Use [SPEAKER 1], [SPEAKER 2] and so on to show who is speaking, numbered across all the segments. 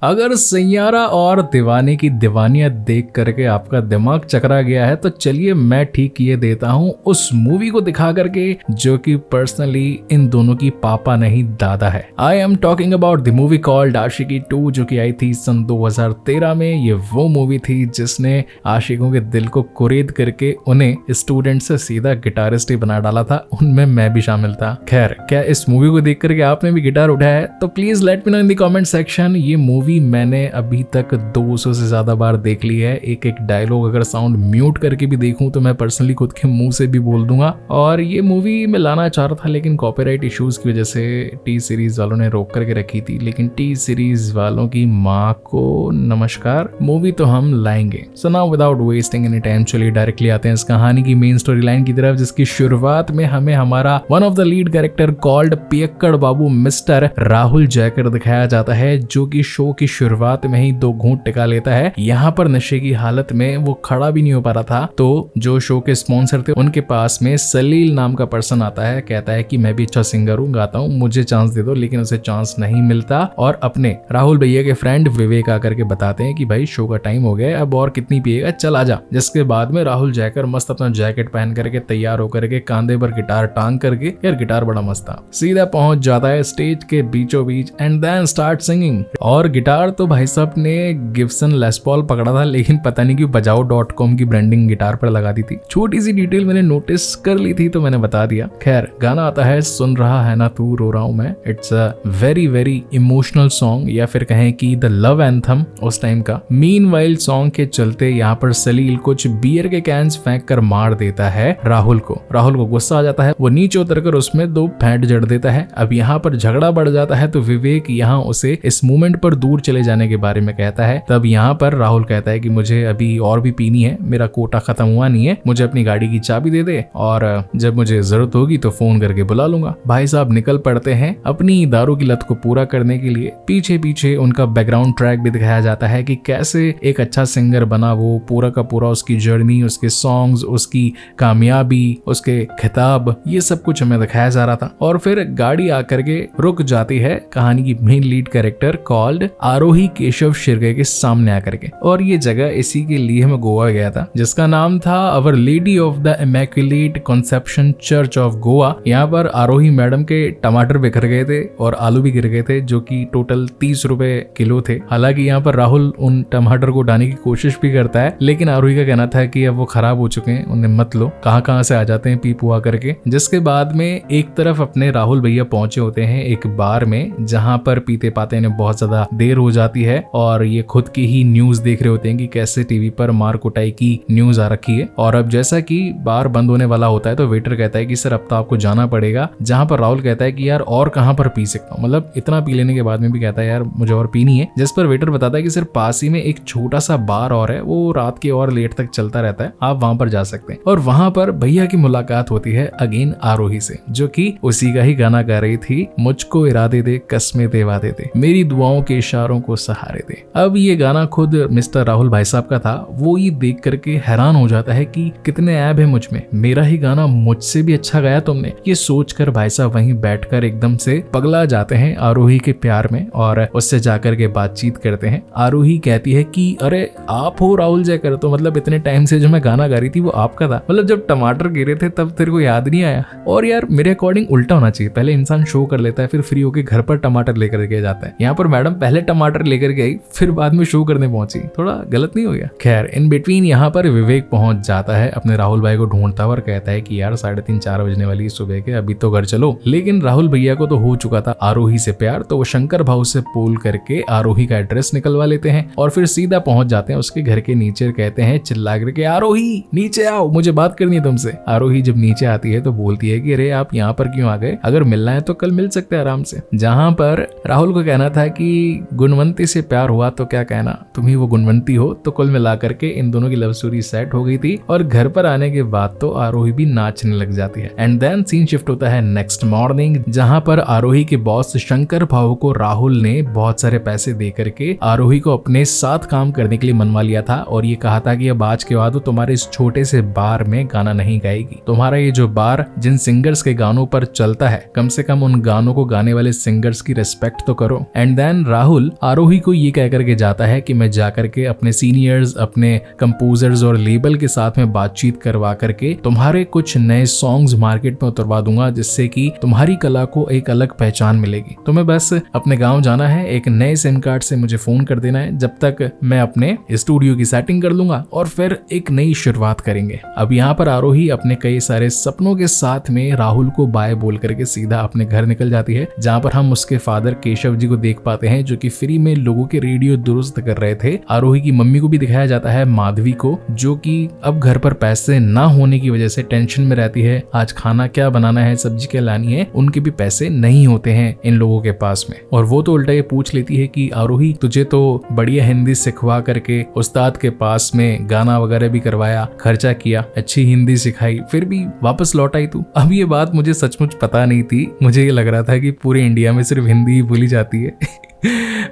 [SPEAKER 1] अगर सैयारा और दीवाने की दीवानियत देख करके आपका दिमाग चकरा गया है तो चलिए मैं ठीक किए देता हूँ उस मूवी को दिखा करके जो कि पर्सनली इन दोनों की पापा नहीं दादा है। I am talking about the movie called Aashiqui 2 जो कि आई थी सन 2013 में। ये वो मूवी थी जिसने आशिकों के दिल को कुरेद करके उन्हें स्टूडेंट से सीधा गिटारिस्ट ही बना डाला था। उनमें मैं भी शामिल था। खैर, क्या इस मूवी को देख करके आपने भी गिटार उठाया है? तो please let me no in the comment section. ये मूवी मैंने अभी तक 200 से ज्यादा बार देख ली है। एक एक डायलॉग अगर साउंड म्यूट करके भी देखूं तो मैं पर्सनली खुद के मुंह से भी बोल दूंगा। और ये मूवी मैं लाना चाह रहा था लेकिन कॉपीराइट इश्यूज की वजह से टी सीरीज वालों ने रोक करके रखी थी। लेकिन टी सीरीज वालों की माँ को नमस्कार, मूवी तो हम लाएंगे। So now without wasting any time चलिए डायरेक्टली आते हैं इस कहानी की मेन स्टोरी लाइन की तरफ, जिसकी शुरुआत में हमें हमारा one of the lead character called पियक्कड़ बाबू मिस्टर राहुल जयकर दिखाया जाता है, जो कि शो की शुरुआत में ही 2 घूंट टिका लेता है। यहाँ पर नशे की हालत में वो खड़ा भी नहीं हो पा रहा था तो जो शो के स्पॉन्सर थे उनके पास में सलील नाम का पर्सन आता है, कहता है कि मैं भी अच्छा सिंगर हूँ, गाता हूँ, मुझे चांस दे दो। लेकिन उसे चांस नहीं मिलता और अपने राहुल भैया के फ्रेंड विवेक आकर के बताते हैं कि भाई शो का टाइम हो गया, अब और कितनी पिएगा, चल आजा। जिसके बाद में राहुल जयकर मस्त अपना जैकेट पहन करके तैयार होकर के कांधे पर गिटार टांग करके, यार गिटार बड़ा मस्त था, सीधा पहुंच जाता है स्टेज के बीचों बीच एंड देन स्टार्ट सिंगिंग। और गिटार तो भाई साहब ने गिब्सन लेस पॉल पकड़ा था, लेकिन पता नहीं क्यों बजाओ.com की ब्रांडिंग गिटार पर लगा दी थी। छोटी सी डिटेल मैंने नोटिस कर ली थी तो मैंने बता दिया। खैर, गाना आता है सुन रहा है ना तू रो रहा हूं मैं। It's a very very emotional song, या फिर कहें कि द लव एंथम उस टाइम का। मीनवाइल सॉन्ग के चलते यहाँ पर सलील कुछ बियर के कैंस फेंक कर मार देता है राहुल को। राहुल को गुस्सा आ जाता है, वो नीचे उतरकर उसमें 2 फेंट जड़ देता है। अब यहाँ पर झगड़ा बढ़ जाता है तो विवेक यहाँ उसे इस मूवमेंट पर दूर चले जाने के बारे में कहता है। तब यहाँ पर राहुल कहता है कि मुझे अभी और भी पीनी है, मेरा कोटा खत्म हुआ नहीं है, मुझे अपनी गाड़ी की चाबी दे दे और जब मुझे जरूरत होगी तो फोन करके बुला लूंगा। भाई साहब निकल पड़ते हैं अपनी दारू की लत को पूरा करने के लिए। पीछे पीछे उनका बैकग्राउंड ट्रैक भी दिखाया जाता है कि कैसे एक अच्छा सिंगर बना वो, पूरा का पूरा उसकी जर्नी, उसके सॉन्ग्स, उसकी कामयाबी, उसके खिताब, ये सब कुछ हमें दिखाया जा रहा था। और फिर गाड़ी आकर के रुक जाती है कहानी की मेन लीड कैरेक्टर कॉल्ड आरोही केशव शिर्के के सामने आकर के। और ये जगह इसी के लिए मैं गोवा गया था, जिसका नाम था Our Lady of the Immaculate Conception Church of Goa. यहाँ पर आरोही मैडम के टमाटर बिखर गए थे और आलू भी गिर गए थे, जो कि टोटल 30 रुपए किलो थे। हालांकि यहाँ पर राहुल उन टमाटर को उठाने की कोशिश भी करता है, लेकिन आरोही का कहना था कि अब वो खराब हो चुके हैं, उन्हें मत लो, कहाँ से आ जाते हैं पी पुआ करके। जिसके बाद में एक तरफ अपने राहुल भैया पहुंचे होते हैं एक बार में, जहाँ पर पीते पाते ने बहुत ज्यादा देर हो जाती है और ये खुद की ही न्यूज देख रहे होते हैं कि कैसे टीवी पर मार कुटाई की न्यूज आ रखी है। और अब जैसा कि बार बंद होने वाला होता है तो वेटर कहता है कि सर अब तो आपको जाना पड़ेगा। जहां पर राहुल कहता है कि यार और कहां पर पी सकता हूं, मतलब इतना पी लेने के बाद में भी कहता है यार मुझे और पीनी है। जिस पर वेटर बताता है कि सर पास ही में एक छोटा सा बार और है, वो रात के और लेट तक चलता रहता है, आप वहां पर जा सकते हैं। और वहां पर भैया की मुलाकात होती है अगेन आरोही से, जो कि उसी का ही गाना गा रही थी, मुझको इरादे दे कसमें दे वादे दे, मेरी दुआओं के इशारों को सहारे दे। अब ये गाना खुद मिस्टर राहुल भाई साहब का था। वो ये देख करके हैरान हो जाता है कि कितने ऐब है मुझ में, मेरा ही गाना मुझसे भी अच्छा गाया तुमने। ये सोचकर भाई साहब वहीं बैठकर एकदम से पगला जाते हैं आरोही के प्यार में और उससे जाकर के बातचीत करते हैं। आरोही कहती है कि अरे आप हो राहुल जयकर, तो मतलब इतने टाइम से जो मैं गाना गा रही थी वो आपका था, मतलब जब टमाटर गिरे थे तब तेरे को याद नहीं आया। और यार मेरे अकॉर्डिंग उल्टा होना चाहिए, पहले इंसान शो कर लेता है फिर फ्री होके घर पर टमाटर लेकर के जाता है। यहाँ पर मैडम पहले टमाटर लेकर के आई फिर बाद में शो करने पहुंची, थोड़ा गलत नहीं हो गया? खैर, इन बिटवीन यहाँ पर विवेक पहुंच जाता है अपने राहुल भाई को ढूंढता हुआ और कहता है कि यार 3:30-4 बजने वाली सुबह के, अभी तो घर चलो। लेकिन राहुल भैया को तो हो चुका था आरोही से प्यार, तो वो शंकर भाऊ से पोल करके आरोही का एड्रेस निकलवा लेते हैं और फिर सीधा पहुंच जाते हैं उसके घर के नीचे। कहते हैं चिल्ला करके आरोही नीचे आओ, मुझे बात करनी है तुमसे। आरोही जब नीचे आती है तो बोलती है कि अरे आप यहाँ पर क्यों आ गए, अगर मिलना है तो कल मिल सकते हैं आराम से। जहाँ पर राहुल को कहना था कि गुणवंती से प्यार हुआ तो क्या कहना, तुम ही वो गुणवंती हो। तो कुल मिलाकर के इन दोनों की लव स्टोरी सेट हो गई थी और घर पर आने के बाद तो आरोही भी नाचने लग जाती है। एंड देन सीन शिफ्ट होता है नेक्स्ट मॉर्निंग, जहां पर आरोही के बॉस शंकर भाऊ को राहुल ने बहुत सारे पैसे दे करके आरोही को अपने साथ काम करने के लिए मनवा लिया था और ये कहा था कि अब आज के बाद तुम्हारे इस छोटे से बार में गाना नहीं गाएगी, तुम्हारा ये जो बार जिन सिंगर्स के गानों पर चलता है, कम से कम उन गानों को गाने वाले सिंगर्स की रिस्पेक्ट तो करो। एंड देन राहुल राहुल आरोही को ये कह करके जाता है कि मैं जाकर के अपने सीनियर्स, अपने कंपोजर्स और लेबल के साथ में बातचीत करवा करके तुम्हारे कुछ नए सॉन्ग्स मार्केट में उतरवा दूंगा, जिससे कि तुम्हारी कला को एक अलग पहचान मिलेगी। तुम्हें बस अपने गांव जाना है, एक नए सिम कार्ड से मुझे फोन कर देना है, जब तक मैं अपने स्टूडियो की सेटिंग कर लूंगा और फिर एक नई शुरुआत करेंगे। अब यहाँ पर आरोही अपने कई सारे सपनों के साथ में राहुल को बाय बोल करके सीधा अपने घर निकल जाती है, जहाँ पर हम उसके फादर केशव जी को देख पाते हैं, जो कि फ्री में लोगों के रेडियो दुरुस्त कर रहे थे। आरोही की मम्मी को भी दिखाया जाता है, माधवी को, जो कि अब घर पर पैसे ना होने की वजह से टेंशन में रहती है। आज खाना क्या बनाना है, सब्जी क्या लानी है, उनके भी पैसे नहीं होते हैं इन लोगों के पास में। और वो तो उल्टा ये पूछ लेती है कि आरोही, तुझे तो बढ़िया हिंदी सिखवा करके उस्ताद के पास में गाना वगैरह भी करवाया, खर्चा किया, अच्छी हिंदी सिखाई, फिर भी वापस लौट आई तू। अब ये बात मुझे सचमुच पता नहीं थी। मुझे ये लग रहा था कि पूरे इंडिया में सिर्फ हिंदी ही बोली जाती है।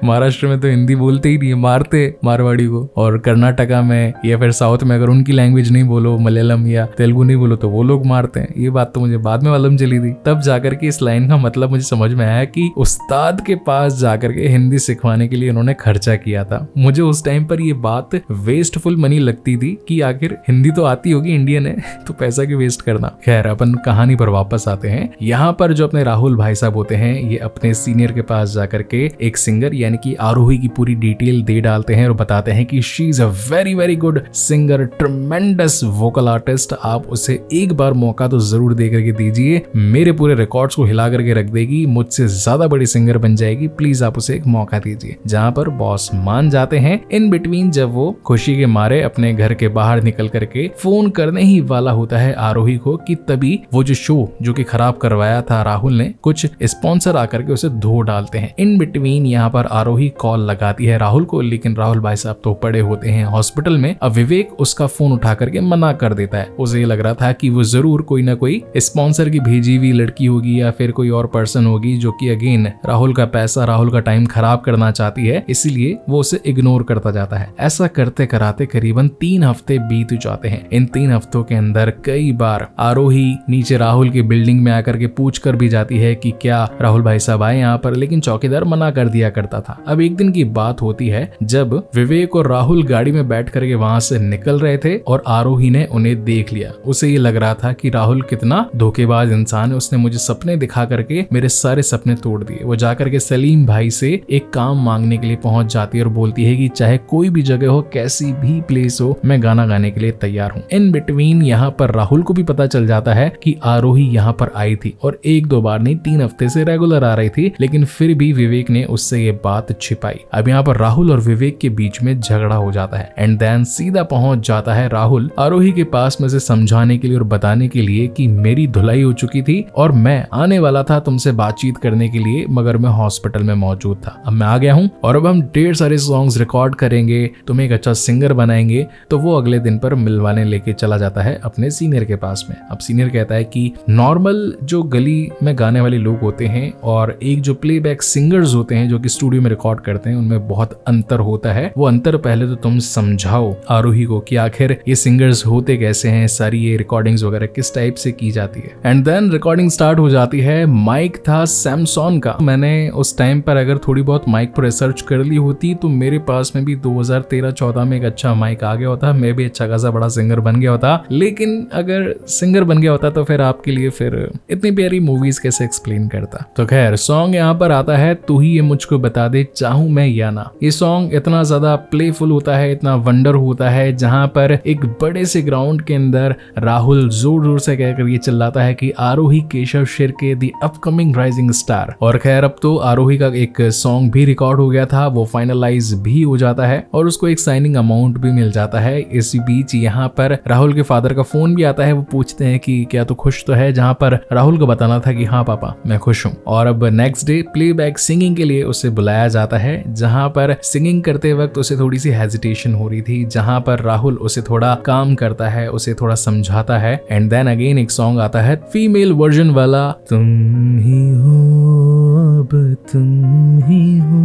[SPEAKER 1] महाराष्ट्र में तो हिंदी बोलते ही नहीं, मारते मारवाड़ी को। और कर्नाटका में या फिर साउथ में अगर उनकी लैंग्वेज नहीं बोलो, मलयालम या तेलुगु नहीं बोलो, तो वो लोग मारते हैं। ये बात तो मुझे बाद में मालूम चली थी। तब जाकर के इस लाइन का मतलब मुझे समझ में आया कि उस्ताद के पास जाकर के हिंदी सिखवाने के लिए उन्होंने खर्चा किया था। मुझे उस टाइम पर ये बात वेस्टफुल मनी लगती थी कि आखिर हिंदी तो आती होगी, इंडियन है, तो पैसा क्यों वेस्ट करना। खैर, अपन कहानी पर वापस आते हैं। यहाँ पर जो अपने राहुल भाई साहब होते हैं, ये अपने सीनियर के पास जाकर के एक सिंगर यानी कि आरोही की पूरी डिटेल दे डालते हैं और बताते हैं कि she is a very very good singer, ट्रेमेंडस vocal artist. आप उसे एक बार मौका तो जरूर दे करके दीजिए, मेरे पूरे रिकॉर्ड्स को हिला करके रख देगी, मुझसे ज्यादा बड़ी सिंगर बन जाएगी, प्लीज आप उसे एक मौका दीजिए। जहां पर बॉस मान जाते हैं। इन बिटवीन जब वो खुशी के मारे अपने घर के बाहर निकल करके फोन करने ही वाला होता है आरोही को, कि तभी वो जो शो जो कि खराब करवाया था राहुल ने, कुछ स्पॉन्सर आकर के उसे धो डालते हैं। इन बिटवीन यहाँ पर आरोही कॉल लगाती है राहुल को, लेकिन राहुल भाई साहब तो पड़े होते हैं हॉस्पिटल में। अब विवेक उसका फोन उठा करके मना कर देता है। उसे ये लग रहा था कि वो जरूर कोई ना कोई स्पॉन्सर की भेजी हुई लड़की होगी या फिर कोई और पर्सन होगी, जो कि अगेन राहुल का पैसा, राहुल का टाइम खराब करना चाहती है, इसलिए वो उसे इग्नोर करता जाता है। ऐसा करते कराते करीबन 3 हफ्ते बीत जाते हैं। इन 3 हफ्तों के अंदर कई बार आरोही नीचे राहुल की बिल्डिंग में आकर के पूछ कर भी जाती है कि क्या राहुल भाई साहब आए यहाँ पर, लेकिन चौकीदार मना कर दिया करता था। अब एक दिन की बात होती है जब विवेक और राहुल गाड़ी में बैठ करके वहां से निकल रहे थे और आरोही ने उन्हें देख लिया। उसे ये लग रहा था कि राहुल कितना धोखेबाज इंसान है, उसने मुझे सपने दिखा करके मेरे सारे सपने तोड़ दिए। वो जाकर के सलीम भाई से एक काम मांगने के लिए पहुंच जाती है और बोलती है कि चाहे कोई भी जगह हो, कैसी भी प्लेस हो, मैं गाना गाने के लिए तैयार हूँ। इन बिटवीन यहाँ पर राहुल को भी पता चल जाता है कि आरोही यहाँ पर आई थी और 1-2 बार नहीं, 3 हफ्ते से रेगुलर आ रही थी, लेकिन फिर भी विवेक ने उससे ये बात छिपाई। अब यहाँ पर राहुल और विवेक के बीच में झगड़ा हो जाता है एंड देन सीधा पहुंच जाता है राहुल आरोही के पास में से समझाने के लिए और बताने के लिए कि मेरी धुलाई हो चुकी थी और मैं आने वाला था तुमसे बातचीत करने के लिए, मगर मैं हॉस्पिटल में मौजूद था। अब मैं आ गया हूँ और अब हम ढेर सारे सॉन्ग्स रिकॉर्ड करेंगे, तुम्हें एक अच्छा सिंगर बनाएंगे। तो वो अगले दिन पर मिलवाने लेके चला जाता है अपने सीनियर के पास में। अब सीनियर कहता है कि नॉर्मल जो गली में गाने वाले लोग होते हैं और एक जो प्लेबैक सिंगर्स होते हैं जो कि स्टूडियो में रिकॉर्ड करते हैं, उनमें बहुत अंतर होता है। वो अंतर पहले तो तुम समझाओ आरोही को कि आखिर ये सिंगर्स होते कैसे हैं, सारी ये रिकॉर्डिंग्स वगैरह किस टाइप से की जाती है। एंड देन रिकॉर्डिंग स्टार्ट हो जाती है। माइक था सैमसंग का। मैंने उस टाइम पर अगर थोड़ी बहुत माइक पर रिसर्च कर ली होती तो मेरे पास में भी 2013-14 में एक अच्छा माइक आ गया होता, मैं भी अच्छा खासा बड़ा सिंगर बन गया होता। लेकिन अगर सिंगर बन गया होता तो फिर आपके लिए फिर इतनी प्यारी मूवीज कैसे एक्सप्लेन करता। तो खैर, सॉन्ग यहाँ पर आता है तू ही ये मुझको बता दे, चाहूं मैं या ना। ये सॉन्ग इतना ज्यादा प्लेफुल होता है, इतना वंडर होता है, जहां पर एक बड़े से ग्राउंड के अंदर राहुल जोर जोर से कहकर ये चिल्लाता है कि Aarohi Keshav Shirke the upcoming rising star. और खैर, अब तो आरोही का एक सॉन्ग भी रिकॉर्ड हो गया था, वो फाइनलाइज भी हो जाता है और उसको एक साइनिंग अमाउंट भी मिल जाता है। इसी बीच यहाँ पर राहुल के फादर का फोन भी आता है। वो पूछते हैं कि क्या तू खुश तो है, जहां पर राहुल को बताना था कि हाँ पापा मैं खुश हूँ। और अब नेक्स्ट डे प्लेबैक सिंगिंग के लिए उसे बुलाया जाता है, जहां पर सिंगिंग करते वक्त उसे थोड़ी सी हेजिटेशन हो रही थी, जहां पर राहुल उसे थोड़ा काम करता है, उसे थोड़ा समझाता है। एंड देन अगेन एक सॉन्ग आता है फीमेल वर्जन वाला, तुम ही हो अब तुम ही हो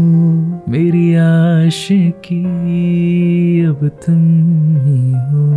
[SPEAKER 1] मेरी आशिकी, अब तुम ही हो।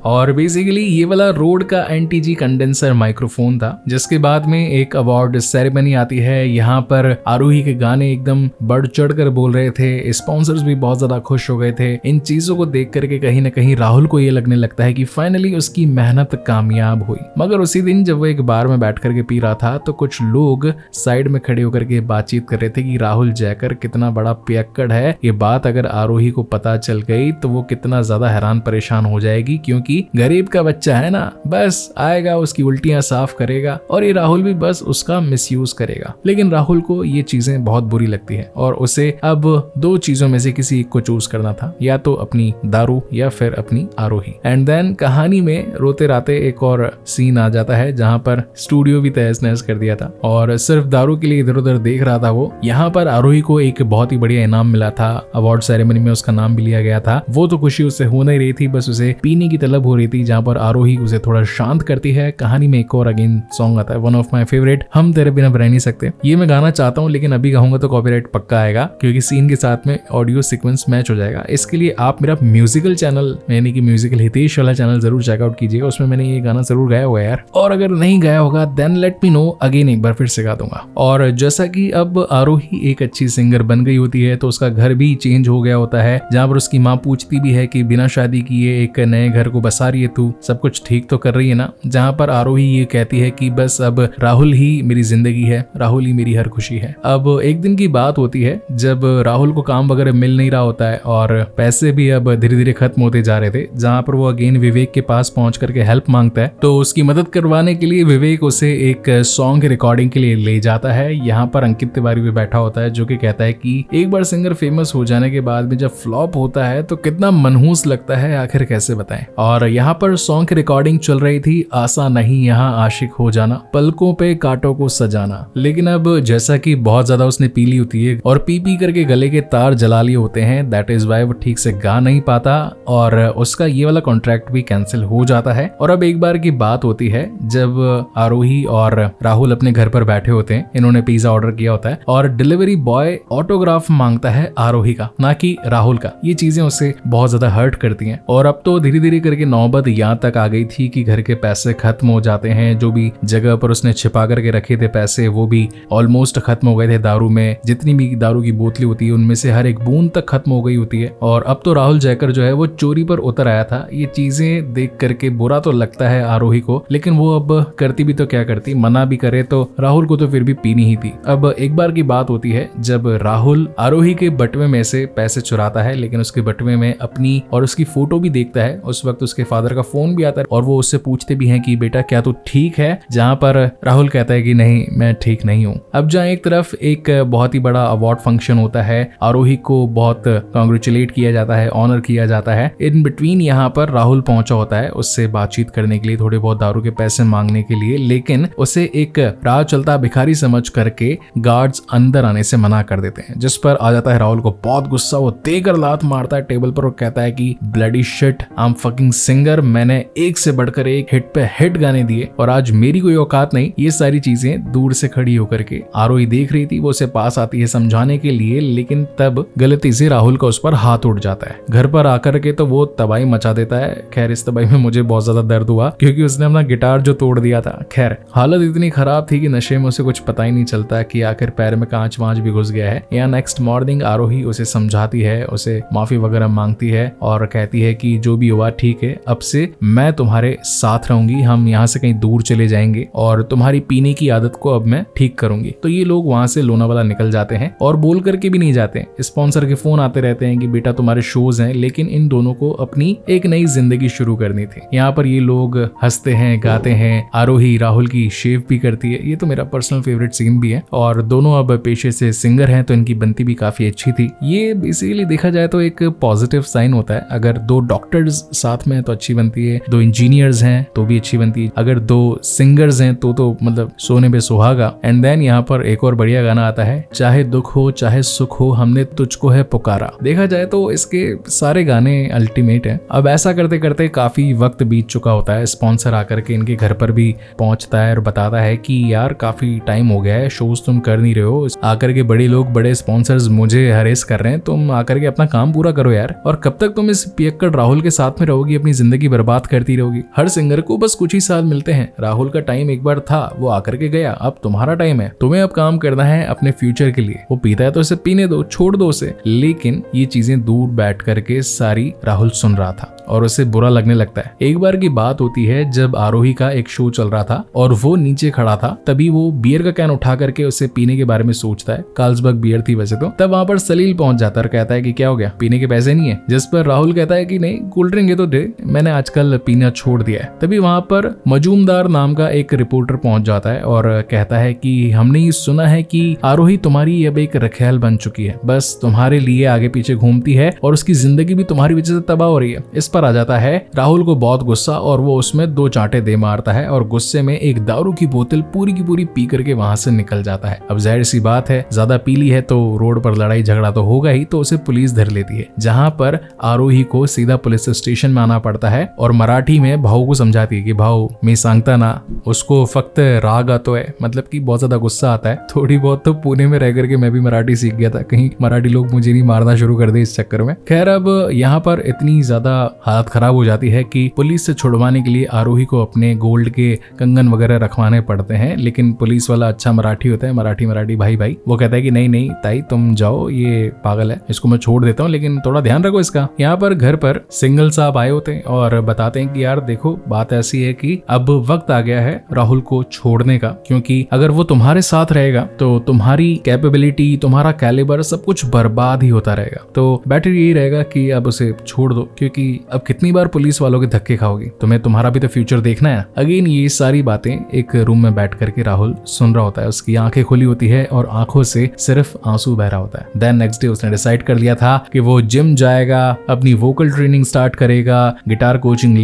[SPEAKER 1] और बेसिकली ये वाला रोड का एनटीजी कंडेंसर माइक्रोफोन था, जिसके बाद में एक अवार्ड सेरेमनी आती है। यहाँ पर आरोही के गाने एकदम बढ़ चढ़ कर बोल रहे थे, स्पॉन्सर्स भी बहुत ज्यादा खुश हो गए थे। इन चीजों को देख करके कहीं ना कहीं राहुल को ये लगने लगता है कि फाइनली उसकी मेहनत कामयाब हुई। मगर उसी दिन जब वो एक बार में बैठ करके पी रहा था तो कुछ लोग साइड में खड़े होकर के बातचीत कर रहे थे कि राहुल जयकर कितना बड़ा पियक्कड़ है। ये बात अगर आरोही को पता चल गई तो वो कितना ज्यादा हैरान परेशान हो जाएगी, क्योंकि गरीब का बच्चा है ना, बस आएगा उसकी उल्टियां साफ करेगा और ये राहुल भी बस उसका मिसयूज करेगा। लेकिन राहुल को ये चीजें बहुत बुरी लगती है और उसे अब दो चीजों में से किसी एक को चूज करना था, या तो अपनी दारू या फिर अपनी आरोही। एंड देन कहानी में रोते राते एक और सीन आ जाता है जहां पर स्टूडियो भी तहस नहस कर दिया था और सिर्फ दारू के लिए इधर उधर देख रहा था वो। यहाँ पर आरोही को एक बहुत ही बढ़िया इनाम मिला था, अवार्ड सेरेमनी में उसका नाम भी लिया गया था। वो तो खुशी उसे हो नहीं रही थी, बस उसे पीने की तलब हो रही थी, जहां पर आरोही उसे थोड़ा शांत करती है। कहानी में एक और अगेन सॉन्ग आता है, वन ऑफ माय फेवरेट, हम तेरे बिना रह नहीं सकते। ये मैं गाना चाहता हूँ लेकिन अभी गाऊंगा तो कॉपीराइट पक्का आएगा, क्योंकि सीन के साथ में ऑडियो सीक्वेंस मैच हो जाएगा। इसके लिए आप मेरा म्यूजिकल चैनल यानी कि म्यूजिकल हितेश वाला चैनल जरूर चेकआउट कीजिएगा, उसमें मैंने ये गाना जरूर गाया हुआ है यार। और अगर नहीं गाया होगा then let me know, again एक बार फिर से गा दूंगा। और जैसा कि अब आरोही एक अच्छी सिंगर बन गई होती है तो उसका घर भी चेंज हो गया होता है, जहां पर उसकी माँ पूछती भी है कि बिना शादी किए एक नए घर को बसा रही है तू, सब कुछ ठीक तो कर रही है ना। जहां पर आरोही ये कहती है कि बस अब राहुल ही मेरी जिंदगी है, राहुल ही मेरी हर खुशी है। अब एक दिन की बात होती है जब राहुल को काम वगैरह मिल नहीं रहा होता है और पैसे भी अब धीरे धीरे खत्म होते जा रहे थे, जहां पर वो अगेन विवेक के पास पहुंच करके हेल्प मांगता है। तो उसकी मदद करवाने के लिए विवेक उसे एक सॉन्ग रिकॉर्डिंग के लिए ले जाता है। यहाँ पर अंकित तिवारी भी बैठा होता है जो कि कहता है कि एक बार सिंगर फेमस हो जाने के बाद में जब फ्लॉप होता है तो कितना मनहूस लगता है, आखिर कैसे बताएं। और यहाँ पर सॉन्ग की रिकॉर्डिंग चल रही थी, आशा नहीं यहाँ आशिक हो जाना, पलकों पे कांटों को सजाना। लेकिन अब जैसा कि बहुत ज्यादा उसने पी ली होती है और पी पी करके गले के तार जला लिए होते हैं, दैट इज वाई वो ठीक से गा नहीं पाता और उसका ये वाला कॉन्ट्रैक्ट भी कैंसिल हो जाता है। और अब एक बार की बात होती है जब आरोही और राहुल अपने घर पर बैठे होते हैं, इन्होंने पिज्जा ऑर्डर किया होता है और डिलीवरी बॉय ऑटोग्राफ मांगता है आरोही का, ना कि राहुल का। ये चीजें उसे बहुत ज्यादा हर्ट करती हैं और अब तो धीरे धीरे करके नौबत यहाँ तक आ गई थी कि घर के पैसे खत्म हो जाते हैं। जो भी जगह पर उसने छिपा करके रखे थे पैसे वो भी ऑलमोस्ट खत्म हो गए थे दारू में। जितनी भी दारू की बोतलें होती है उनमें से हर एक बूंद तक खत्म हो गई होती है। और अब तो राहुल जयकर जो है वो चोरी पर उतर आया था। ये चीजें देख करके बुरा तो लगता है आरोही को, लेकिन वो अब करती भी तो क्या करती, मना भी करे तो राहुल को तो फिर भी पीनी ही थी। अब एक बार की बात होती है जब राहुल आरोही के बटवे में से पैसे चुराता है, लेकिन उसके बटवे में अपनी और उसकी फोटो भी देखता है। उस वक्त उसके फादर का फोन भी आता है और वो उससे पूछते भी हैं कि बेटा क्या तू ठीक है, जहां पर राहुल कहता है कि नहीं मैं ठीक नहीं हूँ। अब जहाँ एक तरफ एक बहुत ही बड़ा अवार्ड फंक्शन होता है, आरोही को बहुत कॉन्ग्रेचुलेट किया जाता है, ऑनर किया जाता है। इन बिटवीन यहाँ पर राहुल पहुंचा होता है उससे बातचीत करने के लिए, थोड़े बहुत दारू के पैसे मांगने के लिए, लेकिन उसे एक राह चलता भिखारी समझ करके गार्ड्स अंदर आने से मना कर देते हैं, जिस पर आ जाता है राहुल को बहुत गुस्सा। वो देकर लात मारता है टेबल पर और कहता है कि bloody shit, I am fucking singer, मैंने एक से बढ़कर एक हिट पे हिट गाने दिए और आज मेरी कोई औकात नहीं। ये सारी चीजें दूर से खड़ी होकर के आरोही देख रही थी। वो उसे पास आती है समझाने के लिए, लेकिन तब गलती से राहुल का उस पर हाथ उठ जाता है। घर पर आकर के तो वो तबाही मचा देता है। खैर इस तबाही में मुझे बहुत ज्यादा दर्द हुआ क्योंकि उसने अपना गिटार जो तोड़ दिया था। खैर हालत इतनी खराब थी कि नशे में उसे कुछ पता ही नहीं चलता कि आखिर पैर में कांच वांच भी घुस गया है। या नेक्स्ट मॉर्निंग आरोही उसे समझाती है, उसे माफी वगैरह मांगती है और कहती है कि जो भी हुआ ठीक है, अब से मैं तुम्हारे साथ रहूंगी, हम यहाँ से कहीं दूर चले जाएंगे और तुम्हारी पीने की आदत को अब मैं ठीक करूंगी। तो ये लोग वहां से लोनावाला निकल जाते हैं और बोल करके भी नहीं जाते। स्पॉन्सर के फोन आते रहते हैं कि बेटा तुम्हारे शोज हैं, लेकिन इन दोनों को अपनी एक नई जिंदगी शुरू करनी थी। यहाँ पर ये लोग हंसते हैं, गाते हैं, आरोही राहुल की शेव भी करती है। ये तो मेरा पर्सनल फेवरेट सीन भी है और दोनों अब पेशे से सिंगर हैं तो इनकी बनती भी काफी अच्छी थी। ये बेसिकली देखा जाए तो एक पॉजिटिव साइन होता है। अगर दो डॉक्टर्स साथ में है तो अच्छी बनती है, दो इंजीनियर्स हैं तो भी अच्छी बनती है, अगर दो सिंगर्स हैं तो मतलब सोने पे सुहागा। एंड देन यहाँ पर एक और बढ़िया गाना आता है, चाहे दुख हो चाहे सुख हो हमने तुझको है पुकारा। देखा जाए तो इसके सारे गाने अल्टीमेट हैं। अब ऐसा करते करते काफी वक्त बीत चुका होता है। स्पॉन्सर आकर के इनके घर पर भी पहुंचता है और बताता है कि यार काफी टाइम हो गया है, शोज दोस्त तुम कर नहीं रहे हो, आकर के बड़े लोग बड़े स्पॉन्सर्स मुझे हरेस कर रहे हैं, तुम आकर के अपना काम पूरा करो यार। और कब तक तुम इस पियक्कड़ राहुल के साथ में रहोगी, अपनी जिंदगी बर्बाद करती रहोगी। हर सिंगर को बस कुछ ही साल मिलते हैं, राहुल का टाइम एक बार था, वो आकर के गया, अब तुम्हारा टाइम है, तुम्हें अब काम करना है अपने फ्यूचर के लिए। वो पीता है तो उसे पीने दो, छोड़ दो उसे। लेकिन ये चीजें दूर बैठ करके सारी राहुल सुन रहा था और उसे बुरा लगने लगता है। एक बार की बात होती है जब आरोही का एक शो चल रहा था और वो नीचे खड़ा था, तभी वो बियर का कैन उठा करके उसे पीने के बारे में सोचता है। कार्लसबर्ग बियर थी वैसे तो। तब वहां पर सलील पहुंच जाता है और कहता है कि क्या हो गया, पीने के पैसे नहीं है? जिस पर राहुल कहता है कि नहीं, कोल्ड ड्रिंक है तो दे, मैंने आजकल पीना छोड़ दिया है। तभी वहां पर मजूमदार नाम का एक रिपोर्टर पहुंच जाता है और कहता है कि हमने ये सुना है कि आरोही तुम्हारी अब एक रखेल बन चुकी है, बस तुम्हारे लिए आगे पीछे घूमती है और उसकी जिंदगी भी तुम्हारी वजह से तबाह हो रही है। इस पर आ जाता है राहुल को बहुत गुस्सा और वो उसमें 2 चांटे दे मारता है और गुस्से में एक दारू की बोतल पूरी की पूरी पी करके वहां से निकल जाता है। अब जाहिर सी बात है, ज्यादा पी ली है तो रोड पर लड़ाई झगड़ा तो होगा ही, तो उसे पुलिस धर लेती है, जहां पर आरोही को सीधा पुलिस स्टेशन में आना पड़ता है और मराठी में भाऊ को समझाती है कि भाऊ मैं सांगता ना, उसको फक्त राग आतो है, मतलब कि बहुत ज्यादा गुस्सा आता है। थोड़ी बहुत तो पुणे में रह करके मैं भी मराठी सीख गया था, कहीं मराठी लोग मुझे नहीं मारना शुरू कर दे इस चक्कर में। खैर अब यहाँ पर इतनी ज्यादा हालत खराब हो जाती है कि पुलिस से छुड़वाने के लिए आरोही को अपने गोल्ड के कंगन वगैरह रखवाने पड़ते हैं। लेकिन पुलिस वाला अच्छा मराठी होता है, मराठी भाई, वो कहता है कि नहीं ताई तुम जाओ, ये पागल है, इसको मैं छोड़ देता हूँ, लेकिन थोड़ा ध्यान रखो इसका। यहाँ पर घर पर सिंगल साहब आए होते हैं और बताते हैं कि यार देखो बात ऐसी है कि अब वक्त आ गया है राहुल को छोड़ने का, क्योंकि अगर वो तुम्हारे साथ रहेगा तो तुम्हारी कैपेबिलिटी, तुम्हारा कैलिबर सब कुछ बर्बाद ही होता रहेगा। तो बेटर यही रहेगा कि अब उसे छोड़ दो, क्योंकि अब कितनी बार पुलिस वालों के धक्के खाओगी, तुम्हें तुम्हारा भी तो फ्यूचर देखना है। अगेन ये सारी बातें एक रूम में बैठ करके राहुल सुन रहा होता है, उसकी आंखें खुली होती है और आंखों से सिर्फ आंसू बह रहा होता है। देन नेक्स्ट डे उसने डिसाइड कर लिया था कि वो जिम जाएगा, अपनी वोकल ट्रेनिंग स्टार्ट करेगा, गिटार कोचिंग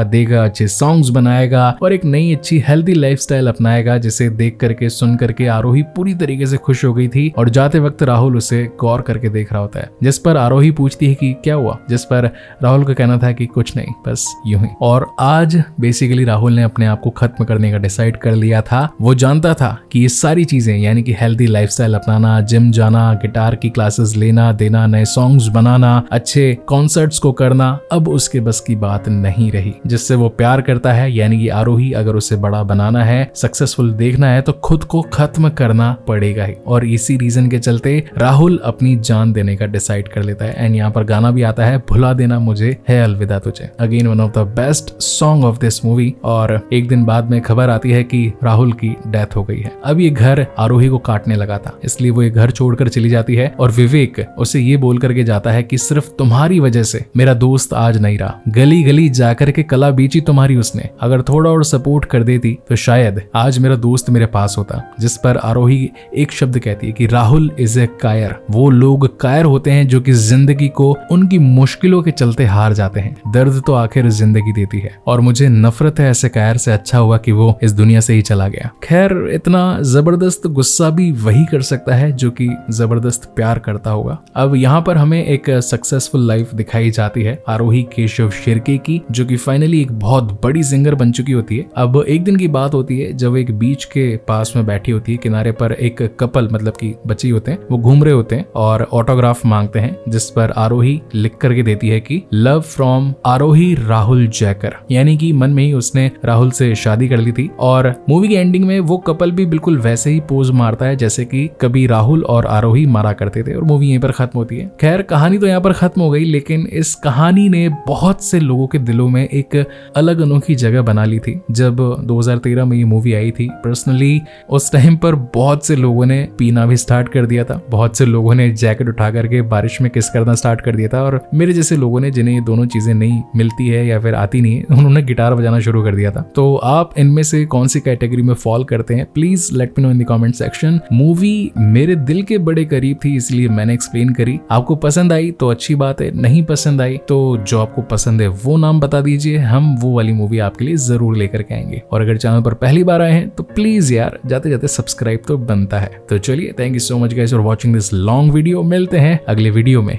[SPEAKER 1] देगा, अच्छे सॉन्ग्स बनाएगा और एक नई अच्छी हेल्दी लाइफस्टाइल अपनाएगा, जिसे देख करके सुन करके आरोही पूरी तरीके से खुश हो गई थी। और जाते वक्त राहुल उसे गौर करके देख रहा होता है, जिस पर आरोही पूछती है कि क्या हुआ, जिस पर राहुल का कहना था कि कुछ नहीं, बस यूं ही। और आज बेसिकली राहुल ने अपने आप को खत्म करने का डिसाइड कर लिया था। वो जानता था कि ये सारी चीजें यानी कि हेल्दी लाइफस्टाइल अपनाना, जिम जाना, गिटार की क्लासेस लेना देना, नए सॉन्ग्स बनाना, अच्छे कॉन्सर्ट्स को करना, अब उसके बस की बात नहीं रही। जिससे वो प्यार करता है यानी कि आरोही, अगर उसे बड़ा बनाना है, सक्सेसफुल देखना है तो खुद को खत्म करना पड़ेगा ही। और इसी रीजन के चलते राहुल अपनी जान देने का डिसाइड कर लेता है। एंड यहाँ पर गाना भी आता है, भुला देना मुझे है अलविदा तुझे, again one of the best song of this movie. और एक दिन बाद में खबर आती है कि राहुल की डेथ हो गई है। अब ये घर आरोही को काटने लगा था, इसलिए वो ये घर छोड़कर चली जाती है और विवेक उसे ये बोल करके जाता है कि सिर्फ तुम्हारी वजह से मेरा दोस्त आज नहीं रहा, गली गली जाकर के कला बेची तुम्हारी उसने, अगर थोड़ा और सपोर्ट कर देती तो शायद आज मेरा दोस्त मेरे पास होता। जिस पर आरोही एक शब्द कहती है कि राहुल इज ए कायर। वो लोग कायर होते हैं जो कि जिंदगी को उनकी मुश्किलों के चलते हार जाते हैं। दर्द तो आखिर जिंदगी देती है और मुझे नफरत है ऐसे कायर से, अच्छा हुआ कि वो इस दुनिया से ही चला गया। खैर इतना जबरदस्त गुस्सा भी वही कर सकता है जो कि जबरदस्त प्यार करता होगा। अब यहाँ पर हमें एक सक्सेसफुल लाइफ दिखाई जाती है आरोही केशव शिर्के की, जो कि फाइनली एक बहुत बड़ी सिंगर बन चुकी होती है। अब एक दिन की बात होती है जब एक बीच के पास में बैठी होती है, किनारे पर एक कपल मतलब कि बच्चे होते हैं, वो घूम रहे होते हैं और ऑटोग्राफ मांगते हैं, जिस पर आरोही लिख करके देती है कि लव फ्रॉम आरोही राहुल जैकर, यानी कि मन में ही उसने राहुल से शादी कर ली थी। और मूवी की एंडिंग में वो कपल भी बिल्कुल वैसे ही पोज मारता है जैसे कि कभी राहुल और आरोही मारा करते थे, और मूवी यहीं पर खत्म होती है। खैर कहानी तो यहाँ पर खत्म हो गई, लेकिन इस कहानी ने बहुत से लोगों के दिलों में एक अलग अनोखी जगह बना ली थी। जब 2013 में ये मूवी आई थी, पर्सनली उस टाइम पर बहुत से लोगों ने पीना भी स्टार्ट कर दिया था, बहुत से लोगों ने जैकेट उठा करके बारिश में किस करना स्टार्ट कर दिया था, और मेरे जैसे लोगों ने जिन्हें ये दोनों चीजें नहीं मिलती है या फिर आती नहीं है, उन्होंने गिटार बजाना शुरू कर दिया था। तो आप इनमें से कौन सी कैटेगरी में फॉल करते हैं, please let me no in the comment section. Movie मेरे दिल के बड़े करीब थी, इसलिए मैंने एक्सप्लेन करी। आपको पसंद आई तो अच्छी बात है, नहीं पसंद आई तो जो आपको पसंद है वो नाम बता दीजिए, हम वो वाली मूवी आपके लिए जरूर लेकर के आएंगे। और अगर चैनल पर पहली बार आए हैं तो प्लीज यार जाते जाते सब्सक्राइब तो बनता है। तो चलिए, thank you so much guys for watching this long video. मिलते हैं अगले वीडियो में।